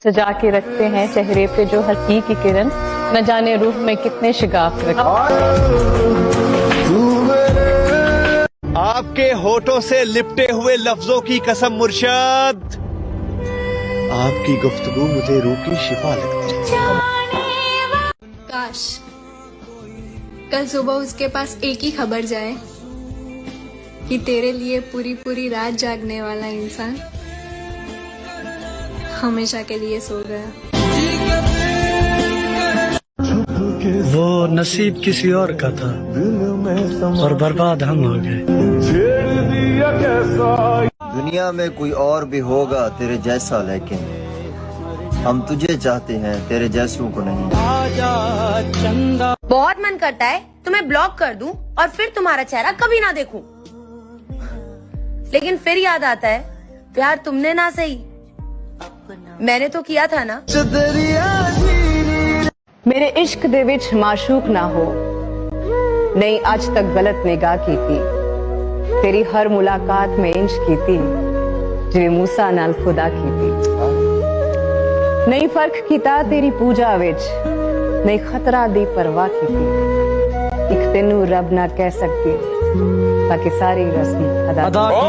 सजा के रखते हैं चेहरे पे जो हंसी की किरण, न जाने रूह में कितने शिगाफ रखते। आपके होठों से लिपटे हुए लफ्जों की कसम मुर्शद, आपकी गुफ्तगू मुझे रूह की शिफा लगती है। काश कल सुबह उसके पास एक ही खबर जाए कि तेरे लिए पूरी पूरी रात जागने वाला इंसान हमेशा के लिए सो गया। वो नसीब किसी और का था और बर्बाद हम हो गए। दुनिया में कोई और भी होगा तेरे जैसा, लेकिन हम तुझे चाहते हैं, तेरे जैसों को नहीं। बहुत मन करता है तुम्हें ब्लॉक कर दूं और फिर तुम्हारा चेहरा कभी ना देखूं, लेकिन फिर याद आता है प्यार तुमने ना सही मैंने तो किया था ना। मेरे इश्क दे विच माशूक ना हो, नहीं आज तक गलत निगाह की थी, तेरी हर मुलाकात में इंच की थी जिवें मूसा नाल खुदा की थी। नहीं फर्क कीता तेरी पूजा विच, नहीं खतरा दी परवाह की थी, एक तेनू रब ना कह सकती बाकी सारी रस्म अदा की।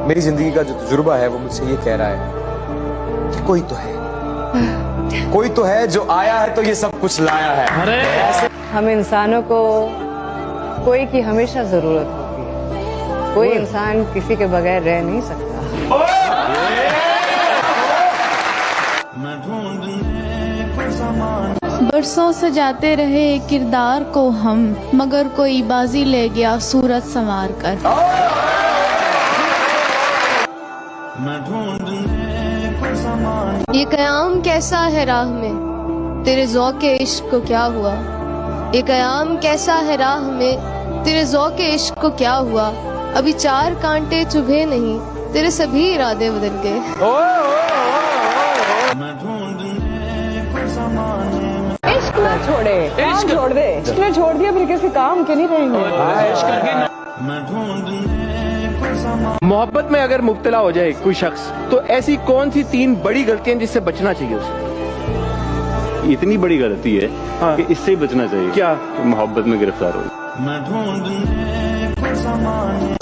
मेरी जिंदगी का जो तजुर्बा है वो मुझसे ये कह रहा है कि कोई तो है जो आया है तो ये सब कुछ लाया है। अरे हम इंसानों को कोई की हमेशा जरूरत होती है, कोई इंसान किसी के बगैर रह नहीं सकता। बरसों सजाते रहे किरदार को हम, मगर कोई बाजी ले गया सूरत संवार कर। ये कयाम कैसा है राह में, तेरे ज़ौक़े इश्क को क्या हुआ। ये कयाम कैसा है राह में, तेरे ज़ौक़े इश्क को क्या हुआ। अभी 4 कांटे चुभे नहीं, तेरे सभी इरादे बदल गए। इश्क ना छोड़े, काम छोड़ दे। इश्क ने छोड़ दिया फिर किसी काम के नहीं रहेंगे। मोहब्बत में अगर मुब्तला हो जाए कोई शख्स, तो ऐसी कौन सी 3 बड़ी गलतियां जिससे बचना चाहिए उसे? इतनी बड़ी गलती है कि इससे ही बचना चाहिए। क्या? मोहब्बत में गिरफ्तार हो।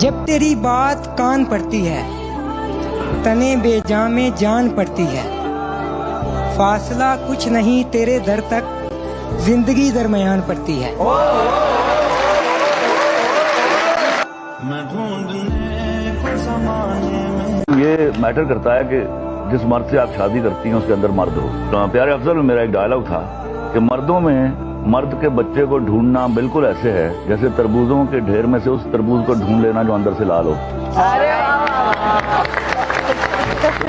जब तेरी बात कान पड़ती है, तने बेजान में जान पड़ती है। फासला कुछ नहीं तेरे दर तक, जिंदगी दरमियान पड़ती है। ये मैटर करता है कि जिस मर्द से आप शादी करती हैं उसके अंदर मर्द हो। तो प्यारे अफजल में मेरा एक डायलॉग था कि मर्दों में मर्द के बच्चे को ढूंढना बिल्कुल ऐसे है जैसे तरबूजों के ढेर में से उस तरबूज को ढूंढ लेना जो अंदर से लाल हो।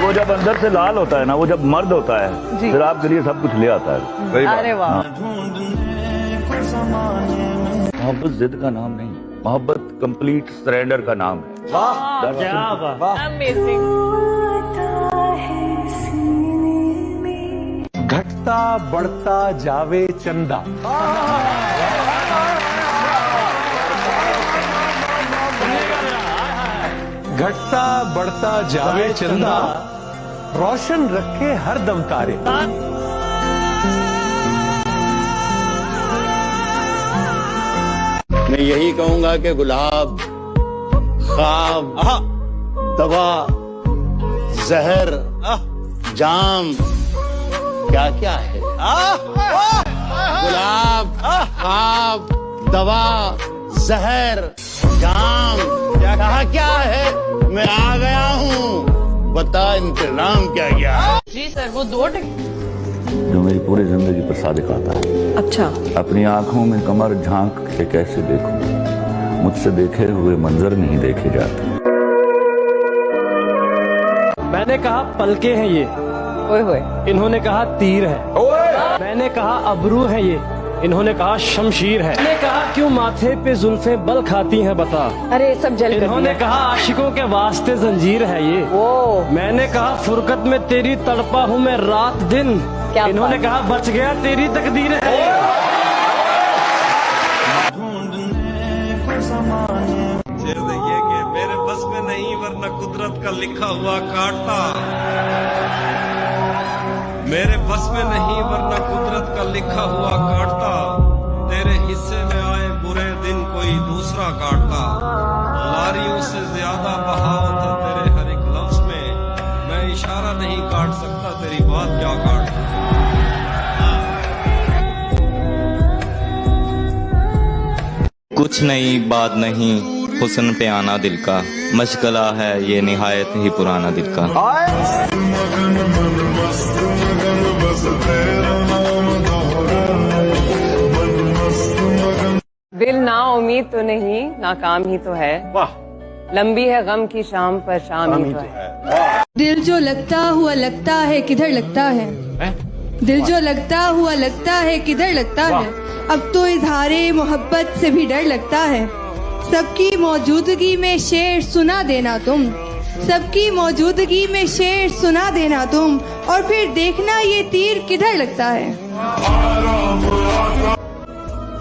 वो जब अंदर से लाल होता है ना, वो जब मर्द होता है फिर आपके लिए सब कुछ ले आता है। अरे वाह। मोहब्बत जिद का नाम नहीं, मोहब्बत कंप्लीट सरेंडर का नाम है। घटता बढ़ता जावे चंदा, घटता बढ़ता जावे चंदा, रोशन रखे हर दम तारे। मैं यही कहूंगा कि गुलाब, ख्वाब, दवा, जहर, जाम क्या क्या है। गुलाब, ख्वाब, दवा, जहर, जाम क्या है। मैं आ गया हूँ, बता इंतजाम क्या क्या। जी सर, वो 2 जो मेरी पूरी जिंदगी पर सादिक आता है। अच्छा। अपनी आंखों में कमर झांक के कैसे देखूं, मुझसे देखे हुए मंजर नहीं देखे जाते। मैंने कहा पलके हैं ये, ओए होए। इन्होंने कहा तीर है। मैंने कहा अबरू है ये, इन्होंने कहा शमशीर है। मैंने कहा क्यों माथे पे जुल्फे बल खाती हैं बता। अरे सब जल। इन्होंने कहा आशिकों के वास्ते जंजीर है ये। मैंने कहा फुरकत में तेरी तड़पा हूँ मैं रात दिन। इन्होंने कहा बच गया तेरी तकदीर है। मेरे बस में नहीं वरना कुदरत का लिखा हुआ काटता। मेरे बस में नहीं वरना कुदरत का लिखा हुआ काटता। तेरे हिस्से में आए बुरे दिन कोई दूसरा काटता। लारियों से ज्यादा बहाव था तेरे हर एक लफ्ज में। मैं इशारा नहीं काट सकता, तेरी बात क्या काटता। कुछ नई बात नहीं, हुस्न पे आना दिल का, मशगला है ये निहायत ही पुराना दिल का। दिल ना उम्मीद तो नहीं, नाकाम ही तो है। वाह, लंबी है गम की शाम पर शाम ही तो है। दिल जो लगता हुआ लगता है किधर लगता है, दिल जो लगता हुआ लगता है किधर लगता है। अब तो इजहारे मोहब्बत से भी डर लगता है। सबकी मौजूदगी में शेर सुना देना तुम, सबकी मौजूदगी में शेर सुना देना तुम, और फिर देखना ये तीर किधर लगता है।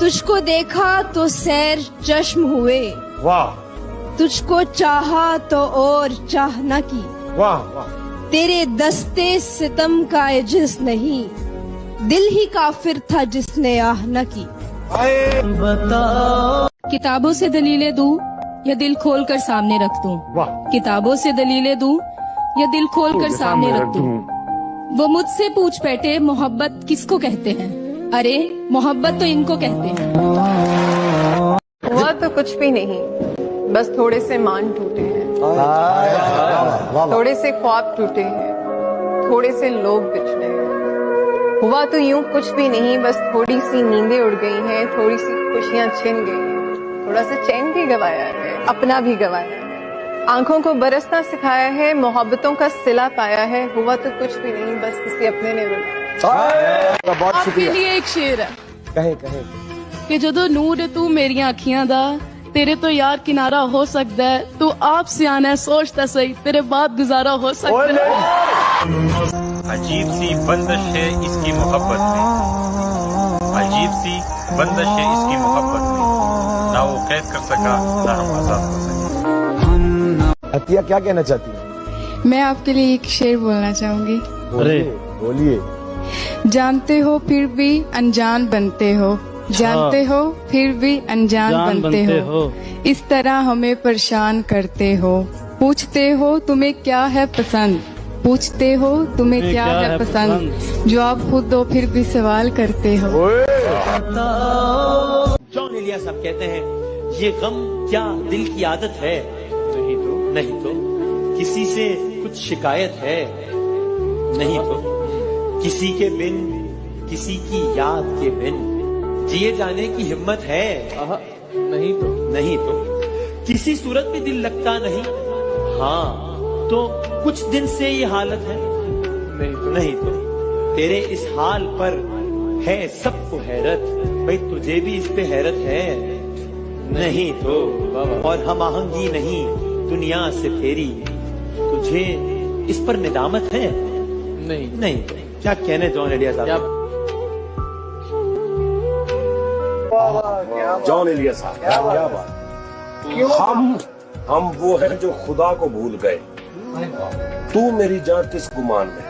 तुझको देखा तो सैर चश्म हुए, वाह, तुझको चाहा तो और चाह न की। वाह वाह, तेरे दस्ते सितम का एजिज नहीं, दिल ही काफिर था जिसने आह न की। किताबों से दलीलें दूं या दिल खोल कर सामने रख दूं, वाह, किताबों से दलीलें दूं या दिल खोल कर सामने रख दूं। वो मुझसे पूछ बैठे मोहब्बत किसको कहते हैं, अरे मोहब्बत तो इनको कहते हैं। हुआ तो कुछ भी नहीं, बस थोड़े से मान टूटे हैं, थोड़े से ख्वाब टूटे हैं, थोड़े से लोग बिछड़े हैं। हुआ तो यूं कुछ भी नहीं, बस थोड़ी सी नींदें उड़ गई हैं, थोड़ी सी खुशियां छिन गई हैं, थोड़ा सा चैन भी गवाया है, अपना भी गवाया है। आंखों को बरसना सिखाया है, मोहब्बतों का सिला पाया है। हुआ तो कुछ भी नहीं, बस किसी अपने ने रुलाया। बहुत आपके शुक्रिया। लिए एक शेर है कहे कहे कि जदों नूर है तू मेरिया अखियां दा, तेरे तो यार किनारा हो सकता है। तू आप सियाना है सोचता सही, तेरे बाद गुजारा हो सकता है। अजीब सी बंदिश है इसकी मोहब्बत में, अजीब सी बंदिश है इसकी मोहब्बत में, ना वो कैद कर सका ना हम आजाद हो सके। अतिया क्या कहना चाहती है? मैं आपके लिए एक शेर बोलना चाहूंगी। अरे बोलिए। जानते हो फिर भी अनजान बनते हो, जानते हो फिर भी अनजान बनते हो, इस तरह हमें परेशान करते हो। पूछते हो तुम्हें क्या है पसंद, पूछते हो तुम्हें क्या है पसंद, जो आप खुद हो फिर भी सवाल करते हो। जॉन एलिया साहब कहते हैं ये गम क्या दिल की आदत है, नहीं तो किसी से कुछ शिकायत है, नहीं तो किसी के बिन किसी की याद के बिन जिए जाने की हिम्मत है, नहीं तो किसी सूरत में दिल लगता नहीं। हाँ तो कुछ दिन से ये हालत है, नहीं तो तेरे इस हाल पर है सबको हैरत, भाई तुझे भी इस पे हैरत है, नहीं तो और हम आहंगी नहीं दुनिया से तेरी, तुझे इस पर निदामत है, नहीं तो क्या कहने जॉन एलिया साहब। जॉन एलिया साहब क्या बात। हम वो हैं जो खुदा को भूल गए, तू मेरी जान किस गुमान में।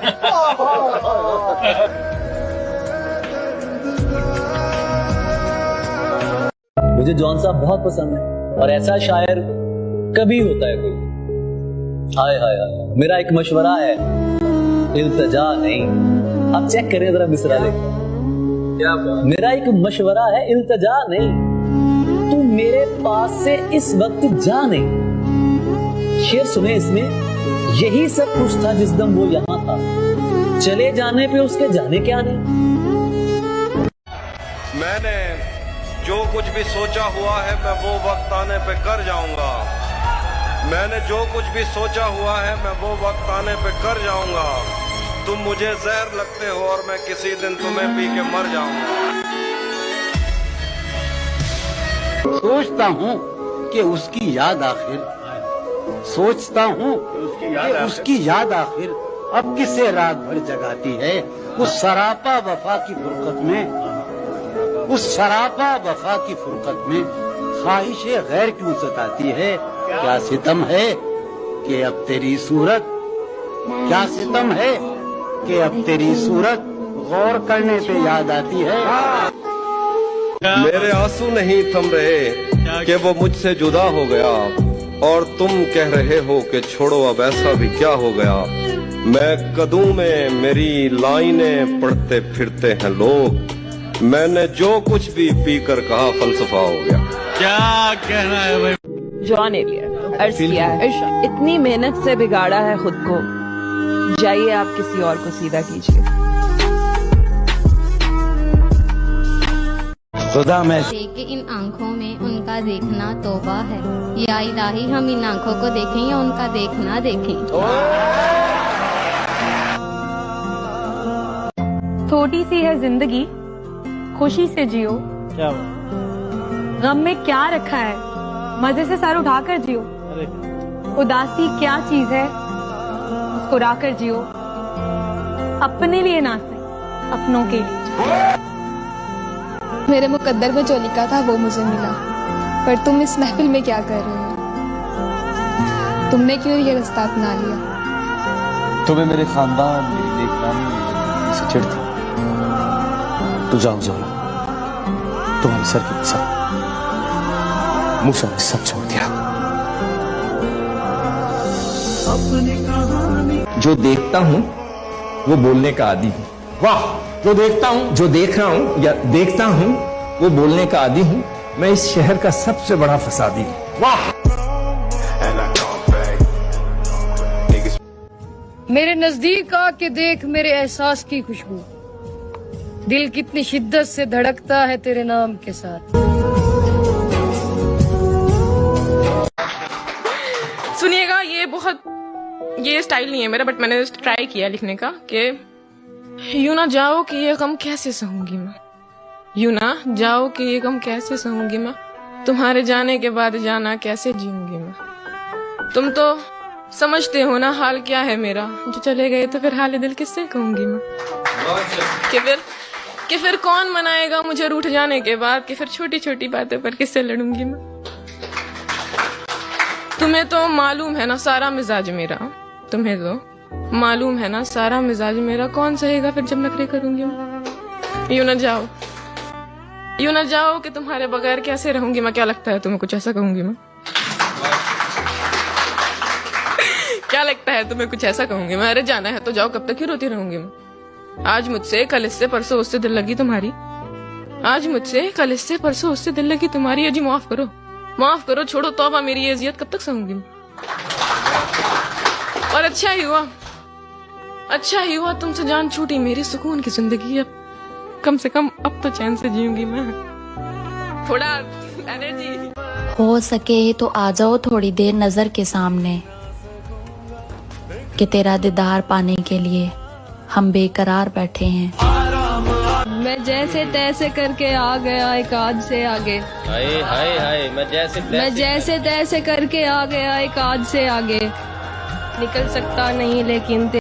मुझे जॉन साहब बहुत पसंद है, और ऐसा शायर कभी होता है कोई। हाय हाय हाय, मेरा एक मशवरा है, इल्तजा नहीं। आप चेक करें जरा मिसरा लेकर, क्या बात। मेरा एक मशवरा है, इल्तजा नहीं, तू मेरे पास से इस वक्त जा नहीं। शेर सुने इसमें, यही सब कुछ था जिस दम वो यहाँ था, चले जाने पे उसके जाने क्या नहीं। मैंने जो कुछ भी सोचा हुआ है मैं वो वक्त आने पे कर जाऊंगा, मैंने जो कुछ भी सोचा हुआ है मैं वो वक्त आने पे कर जाऊंगा। तुम मुझे जहर लगते हो और मैं किसी दिन तुम्हें पी के मर जाऊंगा। सोचता हूँ कि उसकी याद आखिर, सोचता हूँ कि उसकी याद आखिर अब किसे रात भर जगाती है। उस सरापा वफा की फुरकत में, उस सरापा वफा की फुरकत में ख्वाहिशे गैर क्यों सताती है। क्या सितम है कि अब तेरी सूरत, क्या सितम है कि अब तेरी सूरत गौर करने पे याद आती है। मेरे आंसू नहीं थम रहे कि वो मुझसे जुदा हो गया, और तुम कह रहे हो कि छोड़ो अब ऐसा भी क्या हो गया। मैं कदूं में मेरी लाइनें पढ़ते फिरते हैं लोग, मैंने जो कुछ भी पीकर कहा फलसफा हो गया। क्या कहना है भाई? जॉन एलियट अर्ज किया है, इतनी मेहनत से बिगाड़ा है खुद को, जाइए आप किसी और को सीधा कीजिए। खुदा में कि इन आंखों में उनका देखना तौबा है, या इलाही हम इन आंखों को देखें या उनका देखना देखें। छोटी सी है जिंदगी, खुशी से जियो। क्या गम में क्या रखा है, मजे से सर उठाकर जियो। उदासी क्या चीज है, मुस्कुरा कर जियो। अपने लिए ना सही, अपनों के लिए। मेरे मुकद्दर में जो लिखा था वो मुझे मिला, पर तुम इस महफिल में क्या कर रहे हो? तुमने क्यों ये रास्ता अपना लिया? तुम्हें मेरे खानदान, मेरी नेकनामी, मेरी जिंदगी से चिढ़ थी। तो जाओ जाओ, तुम्हारे सर के साथ मूसा ने सब छोड़ दिया। जो देखता हूँ वो बोलने का आदी हूँ। वाह! जो देखता हूँ, जो देख रहा हूँ या देखता हूँ वो बोलने का आदी हूँ। मैं इस शहर का सबसे बड़ा फसादी हूँ। वाह! मेरे नजदीक आके देख मेरे एहसास की खुशबू, दिल कितनी शिद्दत से धड़कता है तेरे नाम के साथ। सुनिएगा, ये स्टाइल नहीं है मेरा, बट मैंने ट्राई किया लिखने का कि यूं ना जाओ कि ये गम कैसे सहूंगी मैं, यूं ना जाओ कि ये गम कैसे सहूंगी मैं, तुम्हारे जाने के बाद जाना कैसे जीऊंगी मैं। तुम तो समझते हो ना हाल क्या है मेरा, जो चले गए तो फिर हाल दिल किससे कहूंगी मैं। कि फिर कौन मनाएगा मुझे रूठ जाने के बाद, कि फिर छोटी छोटी बातों पर किससे लड़ूंगी मैं। तुम्हें तो मालूम है ना सारा मिजाज मेरा, तुम्हें तो मालूम है ना सारा मिजाज मेरा, कौन सहेगा फिर जब नखरे करूंगी मैं। यूं ना जाओ कि तुम्हारे बगैर कैसे रहूंगी मैं। क्या लगता है तुम्हें कुछ ऐसा कहूंगी मैं? क्या लगता है तुम्हें कुछ ऐसा कहूंगी मैं? अरे जाना है तो जाओ, कब तक ही रोती रहूंगी मैं। आज मुझसे कल इससे परसों उससे दिल लगी तुम्हारी, आज मुझसे कल इससे परसों उससे दिल लगी तुम्हारी। अजी माफ करो, माफ करो, छोड़ो तौबा, मेरी ये इज्जत कब तक सहूंगी मैं। और अच्छा ही हुआ तुमसे जान छूटी मेरी, सुकून की जिंदगी अब कम से कम अब तो चैन से जीऊंगी मैं। थोड़ा एनर्जी हो सके तो आ जाओ थोड़ी देर नजर के सामने, कि तेरा दीदार पाने के लिए हम बेकरार बैठे हैं। मैं जैसे तैसे करके आ गया एक आज से आगे, हाय हाय हाय, मैं जैसे तैसे करके आ गया एक आज से आगे। निकल सकता नहीं लेकिन